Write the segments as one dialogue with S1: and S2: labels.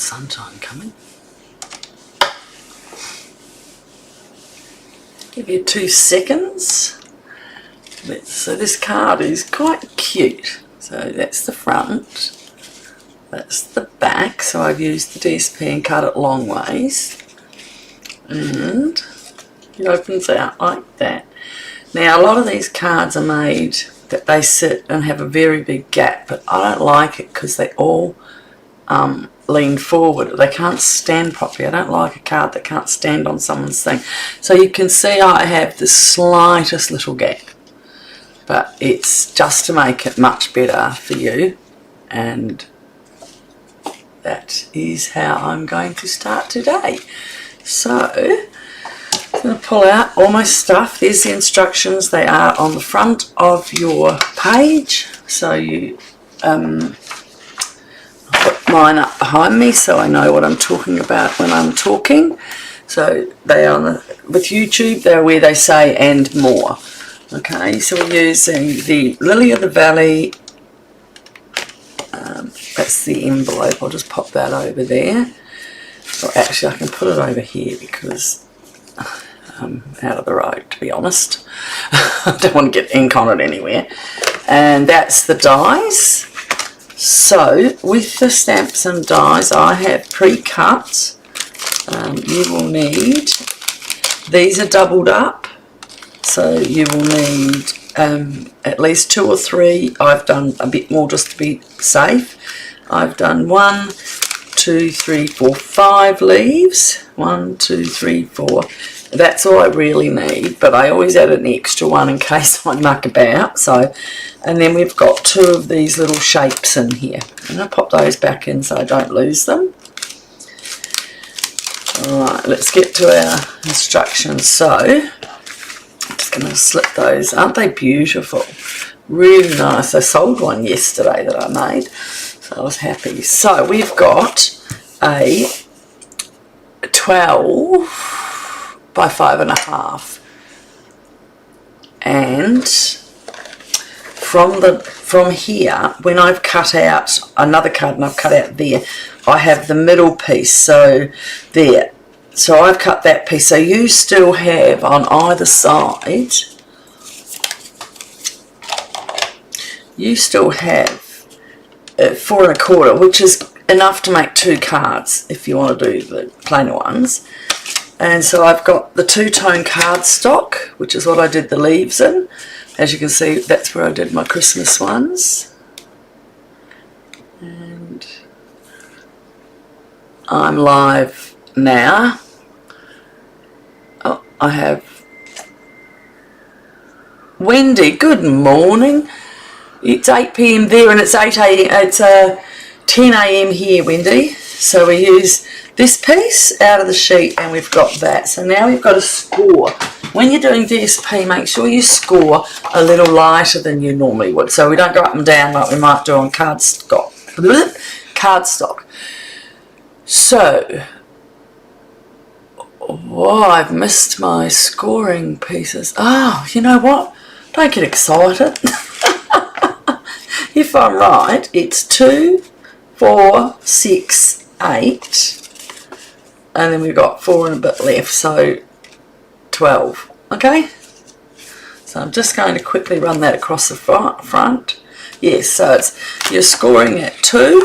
S1: sunshine coming. Give you 2 seconds. So this card is quite cute. So that's the front. That's the back. So I've used the DSP and cut it long ways. And it opens out like that. Now a lot of these cards are made that they sit and have a very big gap, but I don't like it because they all lean forward. They can't stand properly. I don't like a card that can't stand on someone's thing. So you can see I have the slightest little gap, but it's just to make it much better for you, and that is how I'm going to start today. So I'm going to pull out all my stuff. There's the instructions. They are on the front of your page. So you I'll put mine up behind me so I know what I'm talking about when I'm talking. So they are with YouTube, they're where they say "and more." Okay, so we're using the Lily of the Valley. That's the envelope. I'll just pop that over there. Or actually I can put it over here because I'm out of the road, to be honest. I don't want to get ink on it anywhere. And that's the dies. So with the stamps and dies I have pre-cut. You will need, these are doubled up, so you will need at least 2 or 3. I've done a bit more just to be safe. I've done 1, 2, 3, 4, 5 leaves. 1, 2, 3, 4. That's all I really need, but I always add an extra one in case I muck about. So, and then we've got 2 of these little shapes in here. I'm going to pop those back in so I don't lose them. Alright, let's get to our instructions. So, I'm just going to slip those. Aren't they beautiful? Really nice. I sold one yesterday that I made, so I was happy. So, we've got a 12 by 5.5, and from here, when I've cut out another card and I've cut out there, I have the middle piece. So there, so I've cut that piece. So you still have on either side, you still have 4 1/4, which is enough to make 2 cards if you want to do the plainer ones. And so I've got the 2-tone cardstock, which is what I did the leaves in. As you can see, that's where I did my Christmas ones. And I'm live now. Oh, I have Wendy, good morning. It's 8 PM there and it's 8 AM, it's 10 AM here, Wendy. So we use this piece out of the sheet and we've got that. So now we've got to score. When you're doing DSP, make sure you score a little lighter than you normally would. So we don't go up and down like we might do on cardstock. So, oh, I've missed my scoring pieces. Oh, you know what? Don't get excited. If I'm right, it's 2, 4, 6, 8. And then we've got 4 and a bit left, so 12. Okay? So I'm just going to quickly run that across the front. Yes, so it's, you're scoring at 2.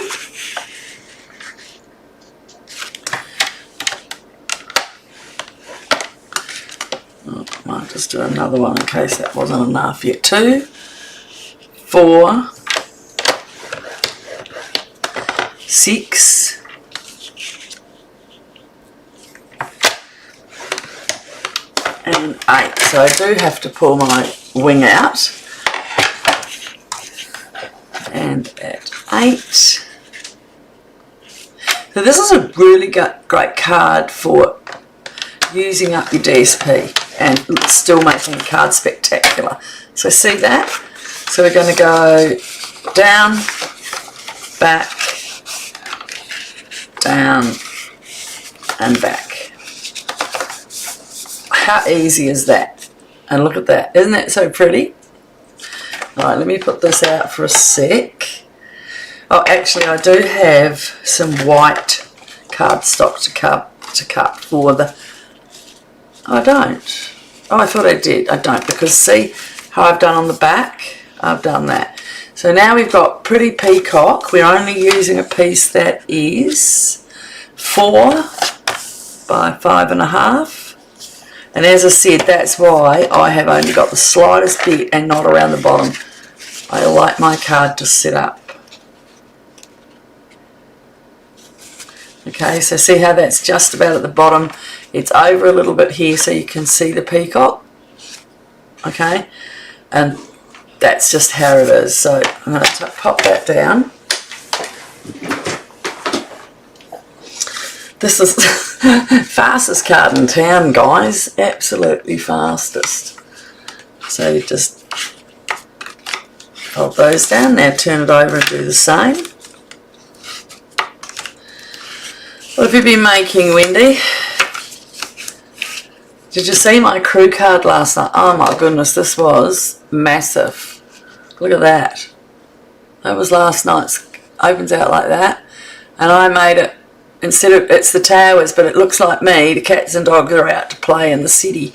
S1: Oh, I might just do another one in case that wasn't enough yet. 2, 4, 6, and 8. So I do have to pull my wing out. And at 8. So this is a really great card for using up your DSP and still making the card spectacular. So see that? So we're going to go down, back, down, and back. How easy is that? And look at that. Isn't that so pretty? Alright, let me put this out for a sec. Oh, actually I do have some white cardstock to cut for the... I don't. Oh, I thought I did. I don't, because see how I've done on the back? I've done that. So now we've got pretty peacock. We're only using a piece that is 4 by 5.5. And as I said, that's why I have only got the slightest bit and not around the bottom. I like my card to sit up. Okay, so see how that's just about at the bottom. It's over a little bit here so you can see the peacock. Okay, and that's just how it is. So I'm going to pop that down. This is fastest card in town, guys. Absolutely fastest. So you just pop those down. Now turn it over and do the same. What have you been making, Wendy? Did you see my crew card last night? Oh my goodness, this was massive. Look at that. That was last night's. Opens out like that. And I made it, instead of, it's the towers, but it looks like me. The cats and dogs are out to play in the city.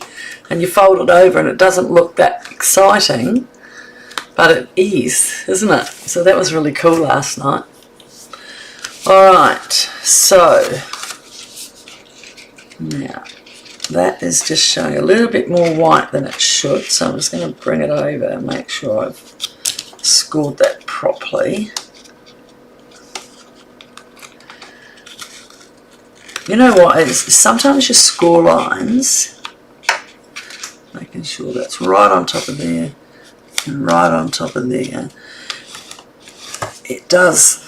S1: And you fold it over and it doesn't look that exciting. But it is, isn't it? So that was really cool last night. Alright, so now that is just showing a little bit more white than it should, so I'm just going to bring it over and make sure I've scored that properly. You know what, is sometimes your score lines, making sure that's right on top of there and right on top of there, it does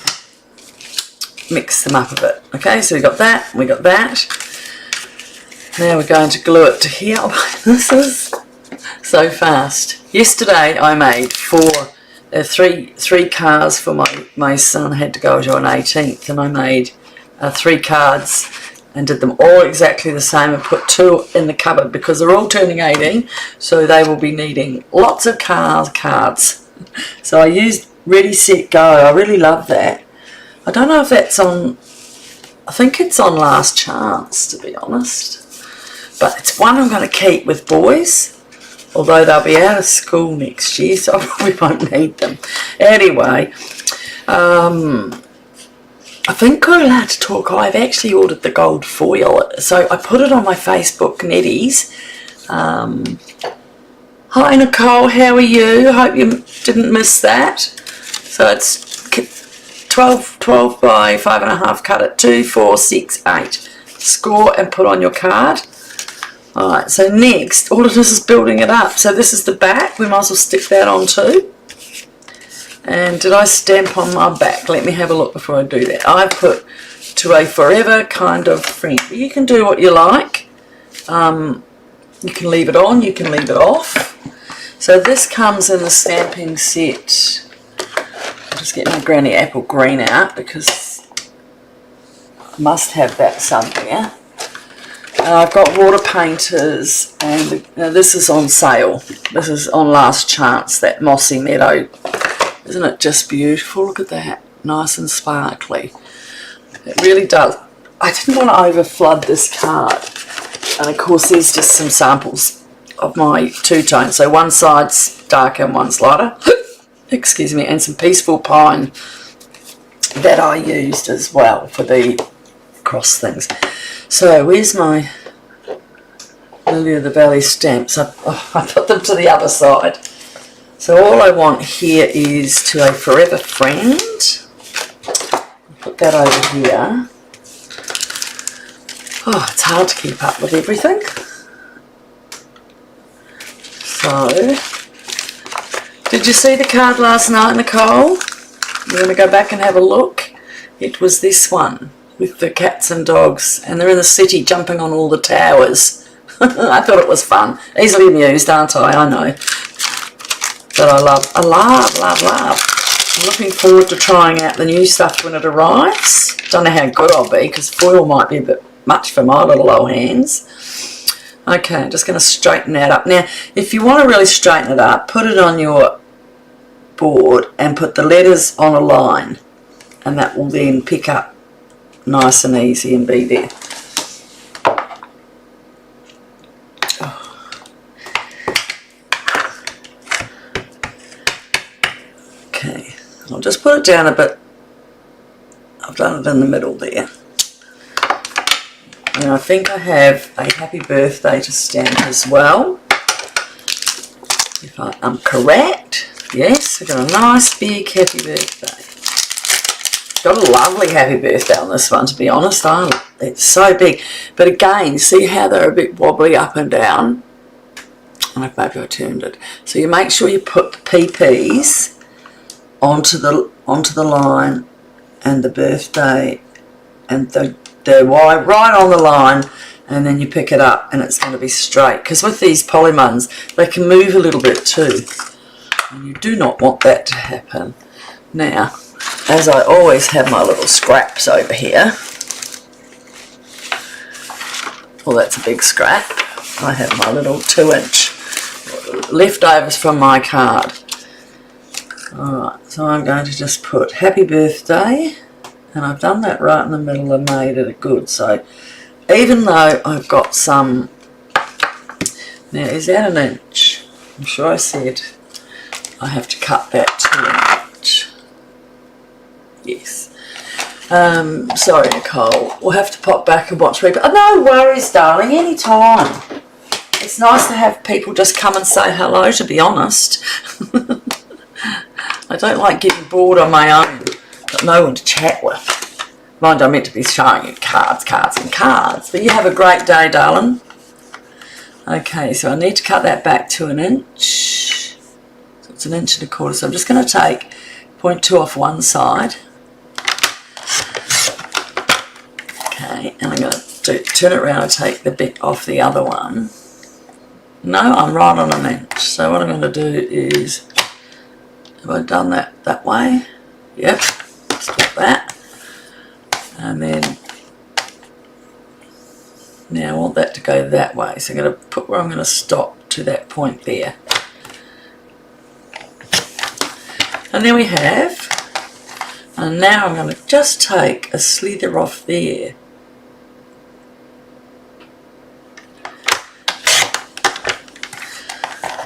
S1: mix them up a bit. Okay, so we got that, we got that. Now we're going to glue it to here. Oh, this is so fast. Yesterday I made three cards for my son. Had to go to an 18th, and I made 3 cards and did them all exactly the same and put 2 in the cupboard because they're all turning 18, so they will be needing lots of cards. So I used Ready, Set, Go. I really love that. I don't know if that's on, I think it's on Last Chance, to be honest. But it's one I'm going to keep with boys, although they'll be out of school next year, so I probably won't need them. Anyway, I think we're allowed to talk. I've actually ordered the gold foil, so I put it on my Facebook, Netties. Hi Nicole, how are you? Hope you didn't miss that. So it's 12 by 5.5, cut at 2, 4, 6, 8. Score and put on your card. Alright, so next, all of this is building it up. So this is the back, we might as well stick that on too. And did I stamp on my back? Let me have a look before I do that. I put to a forever kind of friend. You can do what you like. You can leave it on, you can leave it off. So this comes in the stamping set. I'll just get my Granny Apple Green out because I must have that somewhere. And I've got water painters, and this is on sale. This is on Last Chance, that Mossy Meadow. Isn't it just beautiful? Look at that. Nice and sparkly. It really does. I didn't want to over flood this card. And of course there's just some samples of my two-tone. So one side's darker and one's lighter. Excuse me. And some Peaceful Pine that I used as well for the cross things. So where's my Lily of the Valley stamps? I put them to the other side. So all I want here is to a forever friend. Put that over here. Oh, it's hard to keep up with everything. So, did you see the card last night, Nicole? We're going to go back and have a look. It was this one with the cats and dogs, and they're in the city jumping on all the towers. I thought it was fun. Easily amused, aren't I? I know. But I love. I'm looking forward to trying out the new stuff when it arrives. Don't know how good I'll be because foil might be a bit much for my little old hands. Okay, I'm just going to straighten that up. Now, if you want to really straighten it up, put it on your board and put the letters on a line, and that will then pick up nice and easy and be there. Okay, I'll just put it down a bit. I've done it in the middle there. And I think I have a happy birthday to stamp as well. If I'm correct. Yes, we've got a nice big happy birthday. Got a lovely happy birthday on this one, to be honest. It's so big. But again, see how they're a bit wobbly up and down? I don't know if maybe I turned it. So you make sure you put the PPs onto the line and the birthday and the Y right on the line, and then you pick it up and it's going to be straight. Because with these polymers, they can move a little bit too. And you do not want that to happen. Now, as I always have my little scraps over here. Well, that's a big scrap. I have my little 2-inch leftovers from my card. Alright, so I'm going to just put happy birthday, and I've done that right in the middle and made it good. So even though I've got some, now is that 1 inch? I'm sure I said I have to cut that to 1 inch. Yes. Sorry, Nicole. We'll have to pop back and watch people. Oh, no worries, darling. Anytime. It's nice to have people just come and say hello, to be honest. I don't like getting bored on my own. Got no one to chat with. Mind, I'm meant to be showing you cards and cards. But you have a great day, darling. Okay, so I need to cut that back to 1 inch. So it's 1 1/4 inch. So I'm just going to take 0.2 off one side. Okay, and I'm going to turn it around and take the bit off the other one. No, I'm right on 1 inch. So what I'm going to do is, have I done that way? Yep, stop that. And then, now I want that to go that way. So I'm going to put where I'm going to stop to that point there. And then we have, and now I'm going to just take a slither off there.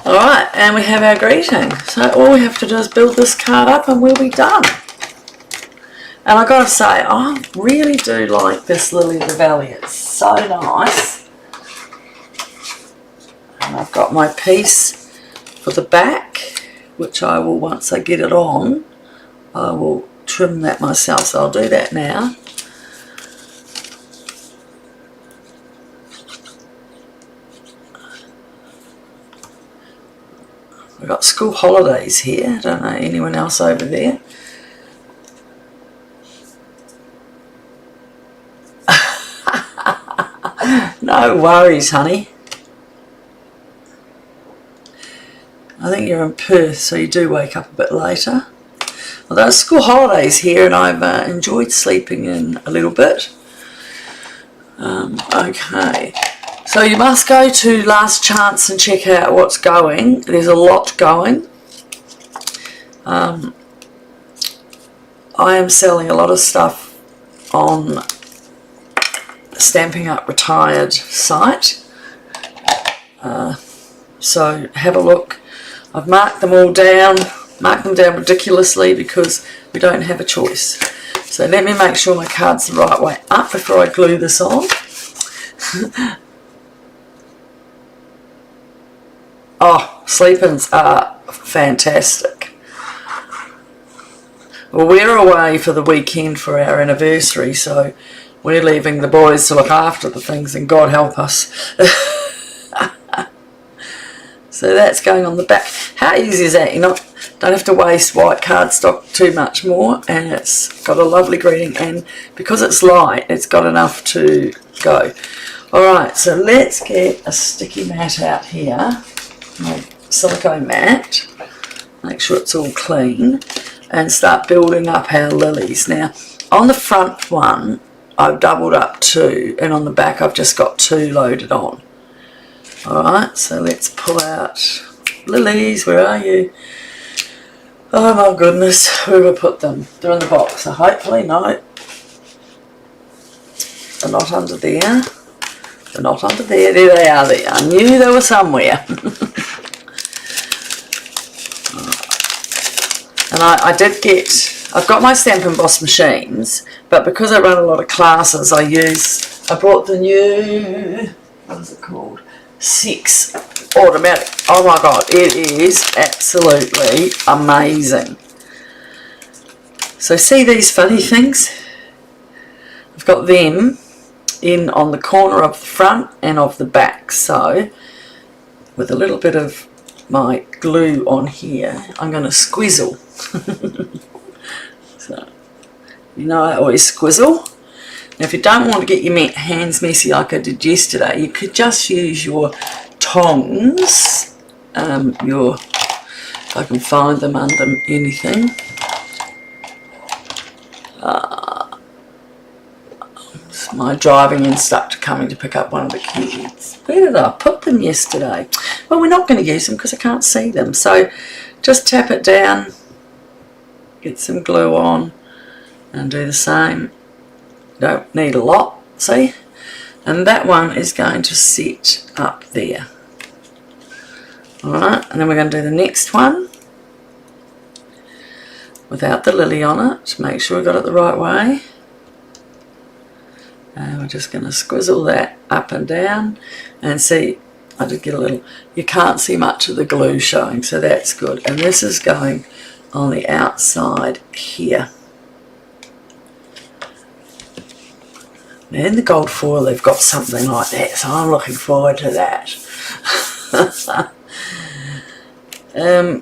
S1: Alright, and we have our greeting. So all we have to do is build this card up and we'll be done. And I've got to say, I really do like this Lily of the Valley. It's so nice. And I've got my piece for the back, which I will, once I get it on, I will trim that myself. So I'll do that now. We've got school holidays here. I don't know anyone else over there. No worries, honey. I think you're in Perth, so you do wake up a bit later. Well, there's school holidays here, and I've enjoyed sleeping in a little bit. Okay. So you must go to Last Chance and check out what's going. There's a lot going. I am selling a lot of stuff on Stampin' Up Retired site. So have a look. I've marked them all down, marked them down ridiculously because we don't have a choice. So let me make sure my card's the right way up before I glue this on. Oh, sleep-ins are fantastic. Well, we're away for the weekend for our anniversary, so we're leaving the boys to look after the things, and God help us. So that's going on the back. How easy is that? You don't have to waste white cardstock too much more, and it's got a lovely greeting, and because it's light, it's got enough to go. Alright, so let's get a sticky mat out here. My silicone mat, make sure it's all clean, and start building up our lilies. Now on the front one I've doubled up 2, and on the back I've just got 2 loaded on. Alright, so let's pull out lilies. Where are you? Oh my goodness, where have I put them? They're in the box, so hopefully no. They're not under there. They're not under there. There they are there. I knew they were somewhere. And I did get, I've got my Stamp and Boss machines, but because I run a lot of classes, I brought the new, what is it called? 6 automatic. Oh my god, it is absolutely amazing. So see these funny things? I've got them in on the corner of the front and of the back. So with a little bit of my glue on here, I'm going to squizzle. So, you know, I always squizzle. Now if you don't want to get your hands messy like I did yesterday, you could just use your tongs, if I can find them under anything. It's my driving instructor coming to pick up one of the kids. Where did I put them yesterday? Well, we're not going to use them because I can't see them. So just tap it down, get some glue on, and do the same. Don't need a lot, see? And that one is going to sit up there. Alright, and then we're going to do the next one without the lily on it. Make sure we got it the right way. And we're just going to squizzle that up and down. And see, I did get a little, you can't see much of the glue showing, so that's good. And this is going on the outside here. Now in the gold foil they've got something like that, so I'm looking forward to that.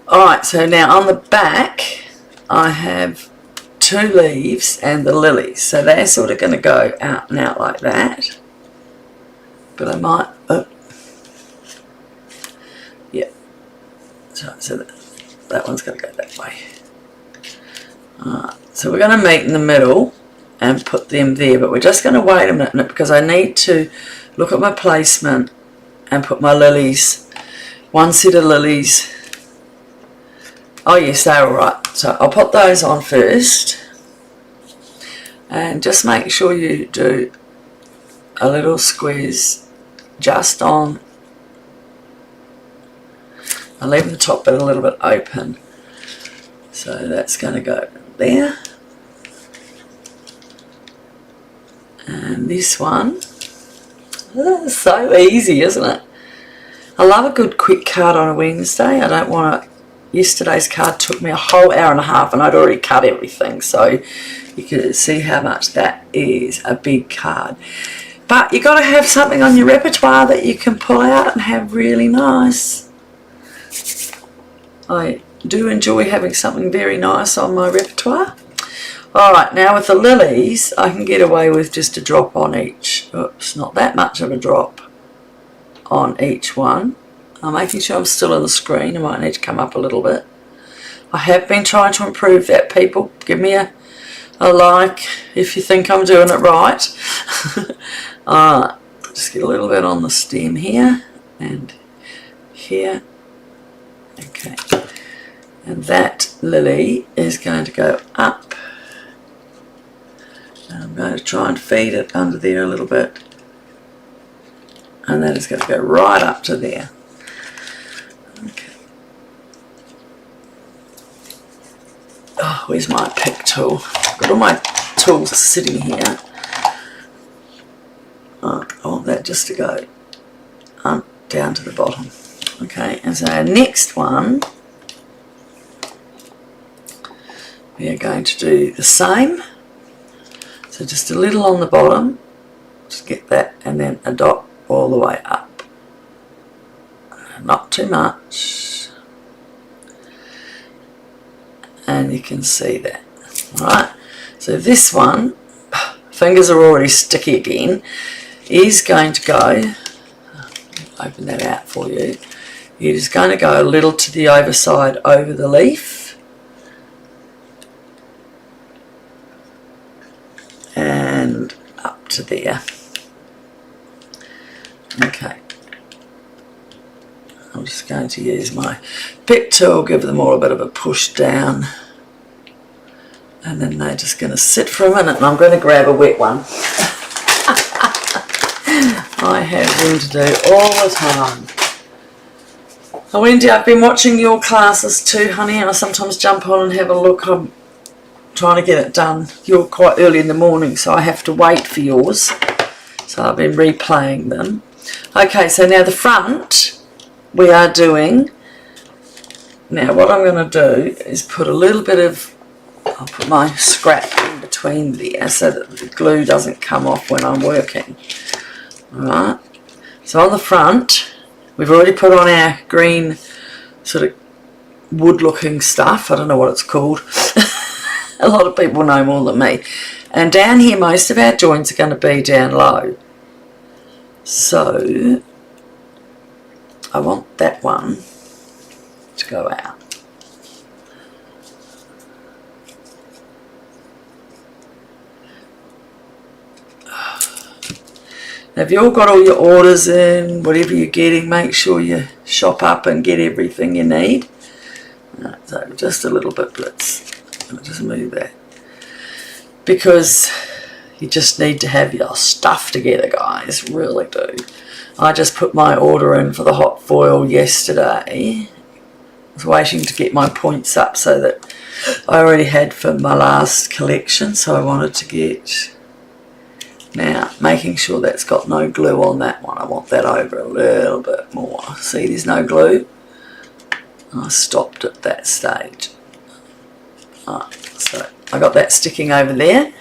S1: Alright, so now on the back I have 2 leaves and the lilies, so they're sort of going to go out and out like that. But I might, yeah, so that one's going to go that way. Alright, so we're going to meet in the middle and put them there, but we're just going to wait a minute because I need to look at my placement and put my lilies, 1 set of lilies. Oh yes, they're alright. So I'll put those on first, and just make sure you do a little squeeze just on. I'll leave the top bit a little bit open, so that's going to go there. And this one, oh, so easy, isn't it? I love a good quick card on a Wednesday. I don't want to, yesterday's card took me a whole hour and a half and I'd already cut everything, so you can see how much that is a big card. But you've got to have something on your repertoire that you can pull out and have really nice. I do enjoy having something very nice on my repertoire. Alright, now with the lilies, I can get away with just a drop on each. Oops, not that much of a drop on each one. I'm making sure I'm still on the screen. I might need to come up a little bit. I have been trying to improve that, people. Give me a like if you think I'm doing it right. Alright, just get a little bit on the stem here and here. Okay, and that lily is going to go up. And I'm going to try and feed it under there a little bit, and then it's going to go right up to there. Okay. Oh, where's my pick tool? I've got all my tools sitting here. Oh, I want that just to go down to the bottom. Okay, and so our next one, we are going to do the same. So just a little on the bottom, just get that, and then a dot all the way up. Not too much. And you can see that. Alright, so this one, fingers are already sticky again, is going to go, open that out for you, it is going to go a little to the overside over the leaf. And up to there. Okay. I'm just going to use my pick tool, give them all a bit of a push down. And then they're just going to sit for a minute, and I'm going to grab a wet one. I have room to do all the time. Oh, Wendy, I've been watching your classes too, honey, and I sometimes jump on and have a look. I'm trying to get it done. You're quite early in the morning, so I have to wait for yours. So I've been replaying them. Okay, so now the front we are doing. Now what I'm going to do is put a little bit of, I'll put my scrap in between there so that the glue doesn't come off when I'm working. Alright, so on the front we've already put on our green sort of wood looking stuff. I don't know what it's called. A lot of people know more than me. And down here most of our joints are going to be down low. So I want that one to go out. Now if you've got all your orders in, whatever you're getting, make sure you shop up and get everything you need. So just a little bit, let's just move that. Because you just need to have your stuff together, guys, really do. I just put my order in for the hot foil yesterday. I was waiting to get my points up so that I already had for my last collection, so I wanted to get, now making sure that's got no glue on that one. I want that over a little bit more. See, there's no glue. I stopped at that stage. Alright, so I got that sticking over there.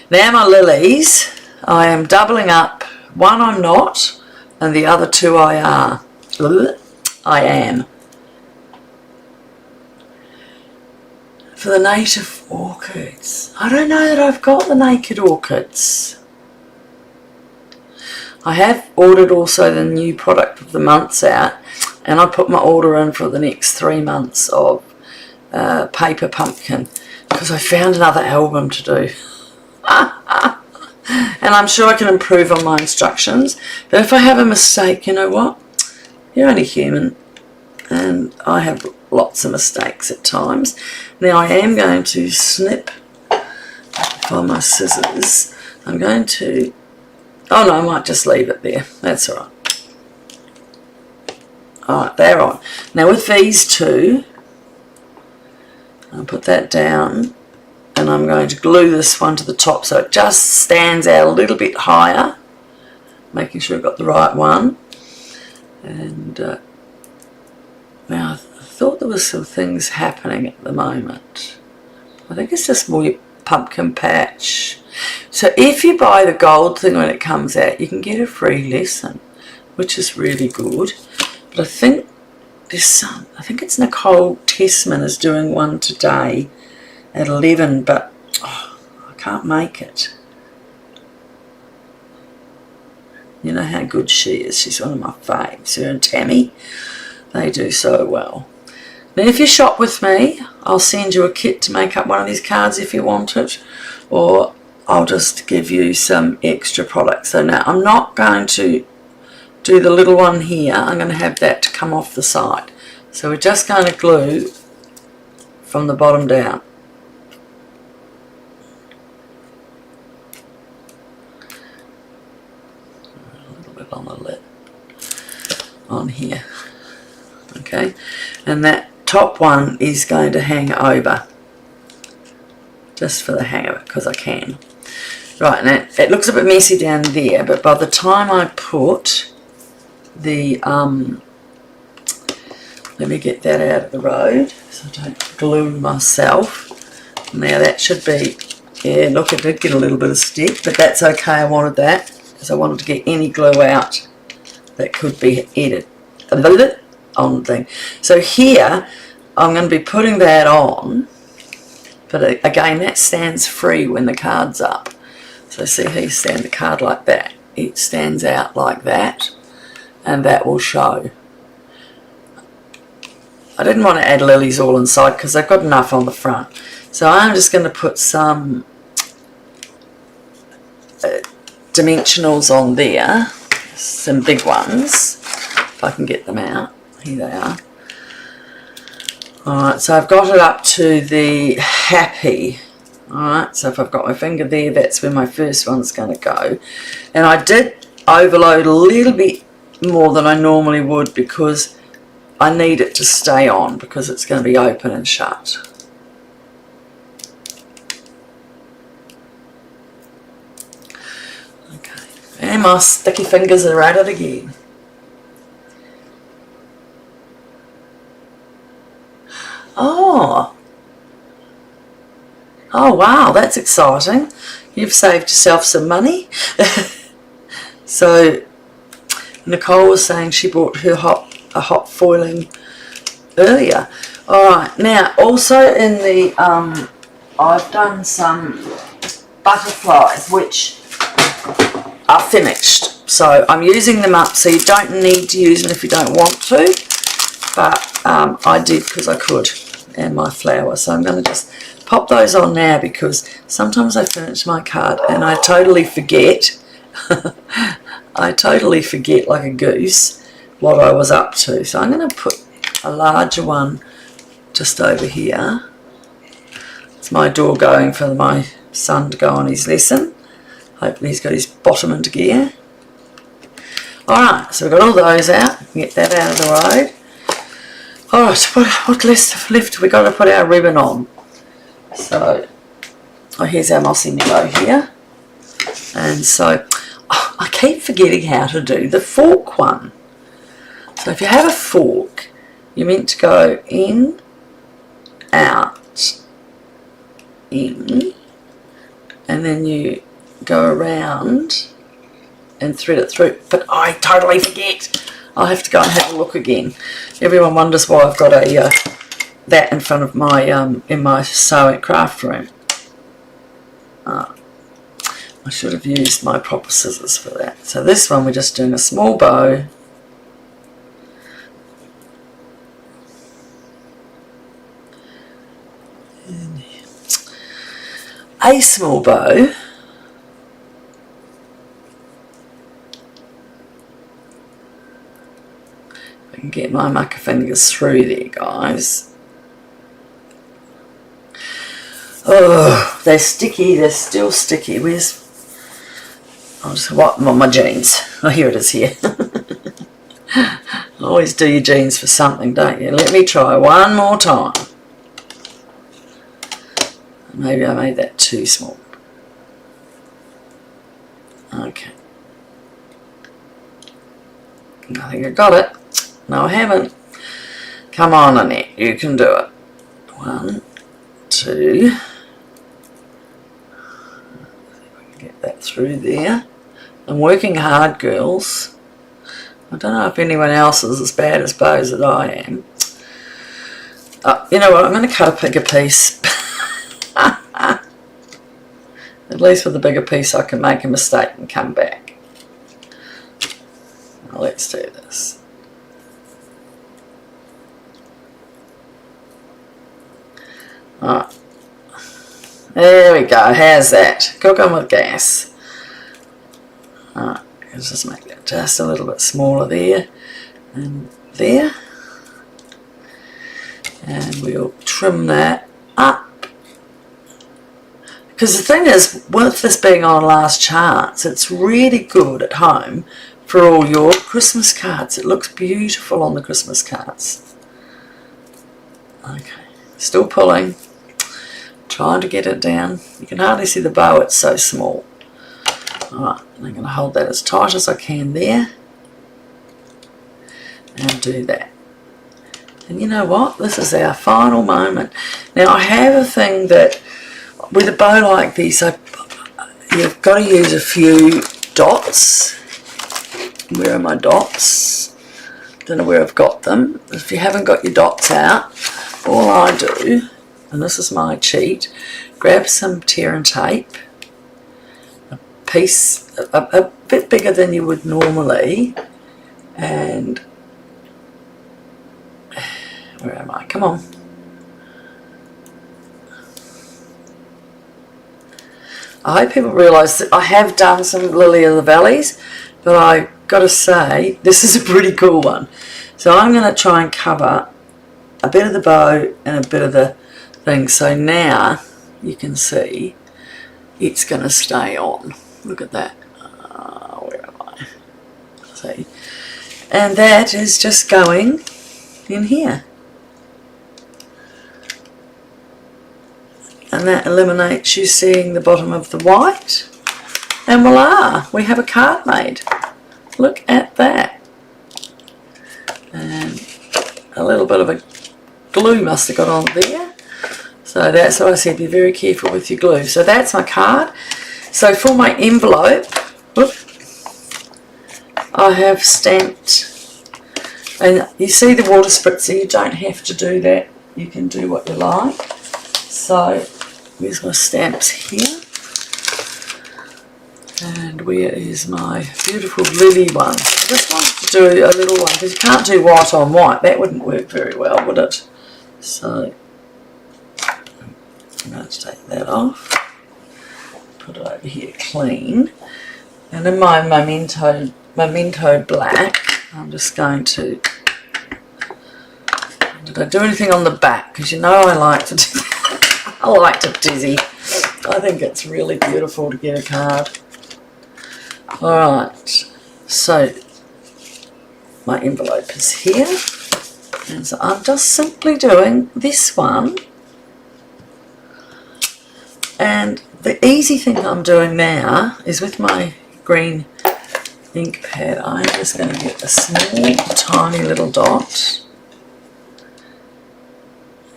S1: Now my lilies, I am doubling up. One I'm not, and the other two I are. I am. For the native orchids, I don't know that I've got the naked orchids. I have ordered also the new product of the months out, and I put my order in for the next 3 months of paper pumpkin because I found another album to do. And I'm sure I can improve on my instructions, but if I have a mistake, you know what, you're only human, and I have lots of mistakes at times. Now I am going to snip, find my scissors, I'm going to, oh no, I might just leave it there, that's alright. Alright, they're on. Now with these two, I'll put that down, and I'm going to glue this one to the top so it just stands out a little bit higher, making sure I've got the right one. And now I thought there was some things happening at the moment. I think it's just more your pumpkin patch. So if you buy the gold thing when it comes out, you can get a free lesson, which is really good. But I think there's some, I think it's Nicole Tessman is doing one today at 11, but oh, I can't make it. You know how good she is. She's one of my faves. Her and Tammy, they do so well. Now if you shop with me, I'll send you a kit to make up one of these cards if you want it, or I'll just give you some extra products. So now I'm not going to do the little one here. I'm going to have that to come off the side. So we're just going to glue from the bottom down. A little bit on the lip, on here. Okay, and that top one is going to hang over, just for the hang of it, because I can. Right, now it looks a bit messy down there, but by the time I put the, let me get that out of the road so I don't glue myself. Now that should be, yeah, look, it did get a little bit of stick, but that's okay. I wanted that because I wanted to get any glue out that could be added on the thing. So here I'm going to be putting that on, but again that stands free when the card's up. So see how you stand the card like that, it stands out like that, and that will show. I didn't want to add lilies all inside because I've got enough on the front. So I'm just going to put some dimensionals on there, some big ones, if I can get them out. Here they are. Alright, so I've got it up to the happy. Alright, so if I've got my finger there, that's where my first one's going to go. And I did overload a little bit more than I normally would because I need it to stay on because it's going to be open and shut. Okay, and my sticky fingers are at it again. Oh wow, that's exciting. You've saved yourself some money. So Nicole was saying she bought her a hot foiling earlier. Alright, now also in the I've done some butterflies which are finished, so I'm using them up, so you don't need to use them if you don't want to, but I did because I could, and my flower, so I'm going to just pop those on now because sometimes I finish my card and I totally forget I totally forget like a goose what I was up to. So I'm going to put a larger one just over here. It's my door going for my son to go on his lesson. Hopefully he's got his bottom into gear. Alright, so we've got all those out. Get that out of the road. Alright, what left? We've got to put our ribbon on. So, here's our Mossy Meadow here. And so, I keep forgetting how to do the fork one. So if you have a fork, you're meant to go in, out, in, and then you go around and thread it through. But I totally forget. I'll have to go and have a look again. Everyone wonders why I've got a that in front of my in my sewing craft room. I should have used my proper scissors for that. So this one we're just doing a small bow. A small bow. I can get my mucker fingers through there, guys. Oh, they're sticky. They're still sticky. Where's... I'll just wipe them on my jeans. Oh, here it is here. Always do your jeans for something, don't you? Let me try one more time. Maybe I made that too small. Okay. I think I got it. No, I haven't. Come on, Annette. You can do it. 1, 2... Get that through there. I'm working hard, girls. I don't know if anyone else is as bad as bows as I am. You know what, I'm going to cut a bigger piece. At least with a bigger piece I can make a mistake and come back. Well, let's do this. Alright. There we go, how's that? Cooking with gas. Alright, let's just make that just a little bit smaller there and there. And we'll trim that up. Because the thing is, with this being on last charts, it's really good at home for all your Christmas cards. It looks beautiful on the Christmas cards. Okay, still pulling. Trying to get it down. You can hardly see the bow, it's so small. Alright, I'm going to hold that as tight as I can there. And do that. And you know what? This is our final moment. Now I have a thing that, with a bow like this, you've got to use a few dots. Where are my dots? Don't know where I've got them. If you haven't got your dots out, all I do, and this is my cheat, grab some tear and tape, a piece a bit bigger than you would normally, and where am I? Come on. I hope people realise that I have done some Lily of the Valleys, but I got to say this is a pretty cool one. So I'm going to try and cover a bit of the bow and a bit of the thing. So now you can see it's going to stay on. Look at that. Where am I? And that is just going in here. And that eliminates you seeing the bottom of the white. And voila, we have a card made. Look at that. And a little bit of a glue must have got on there. So that's why I said be very careful with your glue. So that's my card. So for my envelope, whoop, I have stamped, and you see the water spritzer, you don't have to do that. You can do what you like. So here's my stamps here. And where is my beautiful Lilly one? I just wanted to do a little one because you can't do white on white. That wouldn't work very well, would it? So I'm going to take that off. Put it over here clean. And in my memento black, I'm just going to... Did I do anything on the back? Because you know I like to do that. I like to dizzy. I think it's really beautiful to get a card. Alright, so my envelope is here, and so I'm just simply doing this one, and the easy thing I'm doing now is with my green ink pad, I'm just going to get a small tiny little dot,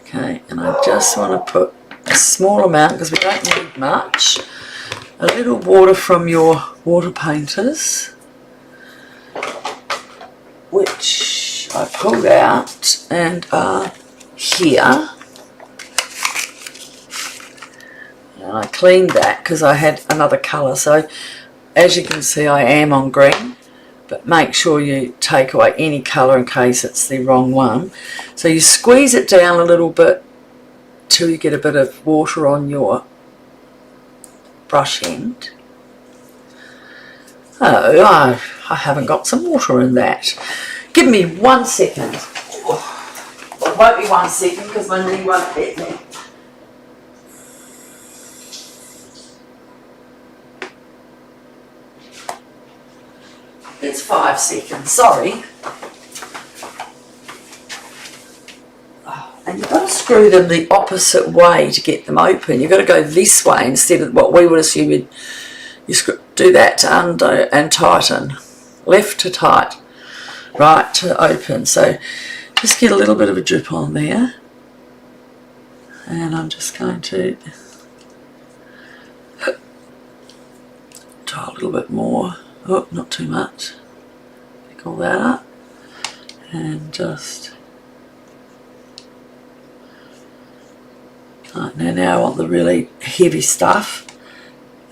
S1: okay, and I just want to put a small amount because we don't need much. A little water from your water painters, which I pulled out and are here. And I cleaned that because I had another colour. So as you can see, I am on green, but make sure you take away any colour in case it's the wrong one. So you squeeze it down a little bit till you get a bit of water on your brush end. Oh, I haven't got some water in that. Give me 1 second. Well, it won't be 1 second because my knee won't let me. It's 5 seconds, sorry. And you've got to screw them the opposite way to get them open. You've got to go this way instead of what we would assume you do that to undo and tighten. Left to tight, right to open. So just get a little bit of a drip on there. And I'm just going to try a little bit more. Oh, not too much. Pick all that up. And just... Right, now I want the really heavy stuff,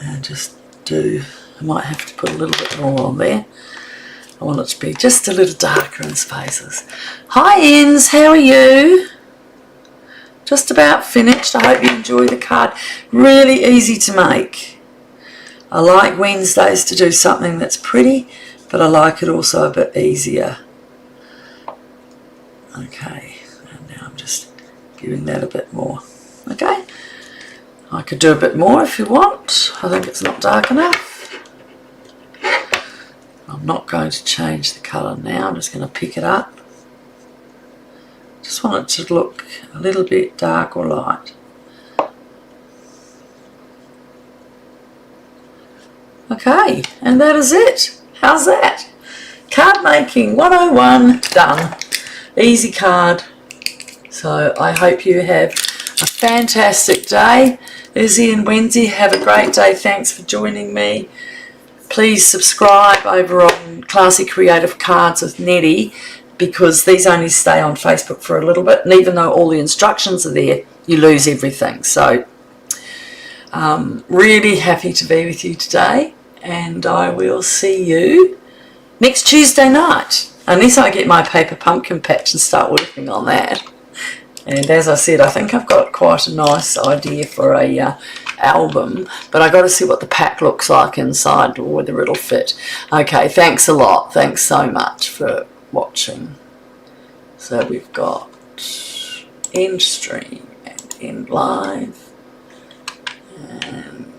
S1: and just do, I might have to put a little bit more on there. I want it to be just a little darker in spaces. Hi Ens, how are you? Just about finished. I hope you enjoy the card. Really easy to make. I like Wednesdays to do something that's pretty, but I like it also a bit easier. Okay, and now I'm just giving that a bit more. Okay, I could do a bit more if you want. I think it's not dark enough. I'm not going to change the colour now. I'm just going to pick it up. Just want it to look a little bit dark or light. Okay, and that is it. How's that? Card making 101 done. Easy card. So I hope you have a fantastic day. Izzy and Wendy, have a great day. Thanks for joining me. Please subscribe over on Classy Creative Cards with Nette, because these only stay on Facebook for a little bit, and even though all the instructions are there, you lose everything. So really happy to be with you today, and I will see you next Tuesday night, unless I get my paper pumpkin patch and start working on that. And as I said, I think I've got quite a nice idea for a album, but I've got to see what the pack looks like inside, or whether it'll fit. Okay, thanks a lot. Thanks so much for watching. So we've got end stream and end live, and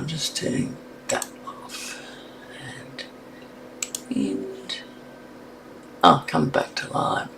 S1: I'm just turning that off and end. Oh, come back to live.